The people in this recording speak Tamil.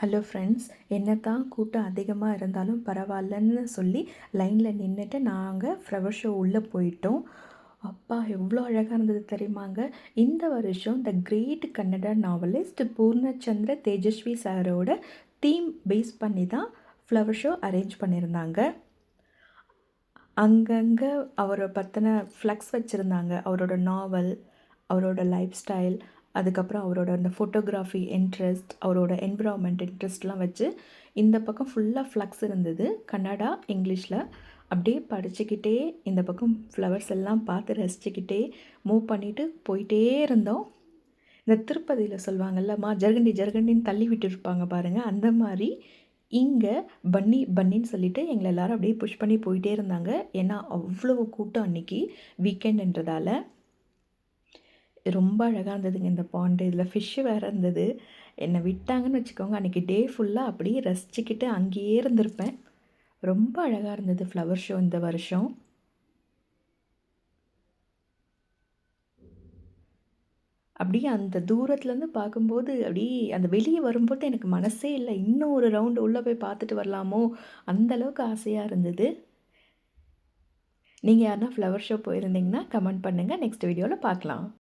ஹலோ ஃப்ரெண்ட்ஸ், என்னதான் கூட்டம் அதிகமாக இருந்தாலும் பரவாயில்லன்னு சொல்லி லைனில் நின்றுட்டு நாங்கள் ஃப்ளவர் ஷோ உள்ளே போயிட்டோம். அப்பா எவ்வளோ அழகாக இருந்தது தெரியுமாங்க. இந்த வருஷம் the great Kannada novelist Poornachandra Tejashwi சாரோட தீம் பேஸ் பண்ணி தான் ஃப்ளவர் ஷோ அரேஞ்ச் பண்ணியிருந்தாங்க. அங்கங்கே அவரை பற்றின ஃப்ளக்ஸ் வச்சுருந்தாங்க. அவரோட நாவல், அவரோட லைஃப் ஸ்டைல், அதுக்கப்புறம் அவரோட அந்த ஃபோட்டோகிராஃபி இன்ட்ரெஸ்ட், அவரோட என்விரான்மெண்ட் இன்ட்ரெஸ்ட்லாம் வச்சு இந்த பக்கம் ஃபுல்லாக ஃப்ளக்ஸ் இருந்தது. கன்னடா, இங்கிலீஷில் அப்படியே படிச்சுக்கிட்டே இந்த பக்கம் ஃப்ளவர்ஸ் எல்லாம் பார்த்து ரசிச்சுக்கிட்டே மூவ் பண்ணிவிட்டு போயிட்டே இருந்தோம். இந்த திருப்பதியில் சொல்லுவாங்கல்லம்மா, ஜருகண்டி ஜருகண்டின்னு தள்ளி விட்டுருப்பாங்க பாருங்கள், அந்த மாதிரி இங்கே பன்னி பன்னின்னு சொல்லிட்டு எங்களை எல்லோரும் அப்படியே புஷ் பண்ணி போயிட்டே இருந்தாங்க. ஏன்னா அவ்வளோ கூட்டம் அன்றைக்கி வீக்கெண்டுன்றதால. ரொம்ப அழகாக இருந்ததுங்க இந்த பாண்டு. இதில் ஃபிஷ்ஷு வேறு இருந்தது. என்னை விட்டாங்கன்னு வச்சுக்கோங்க, அன்றைக்கி டே ஃபுல்லாக அப்படியே ரசிச்சுக்கிட்டு அங்கேயே இருந்திருப்பேன். ரொம்ப அழகாக இருந்தது ஃப்ளவர் ஷோ இந்த வருஷம். அப்படியே அந்த தூரத்துலேருந்து பார்க்கும்போது அப்படியே அந்த வெளியே வரும்போது எனக்கு மனசே இல்லை, இன்னும் ஒரு ரவுண்டு உள்ளே போய் பார்த்துட்டு வரலாமோ, அந்தளவுக்கு ஆசையாக இருந்தது. நீங்கள் யாருன்னா ஃப்ளவர் ஷோ போயிருந்தீங்கன்னா கமெண்ட் பண்ணுங்கள். நெக்ஸ்ட் வீடியோவில் பார்க்கலாம்.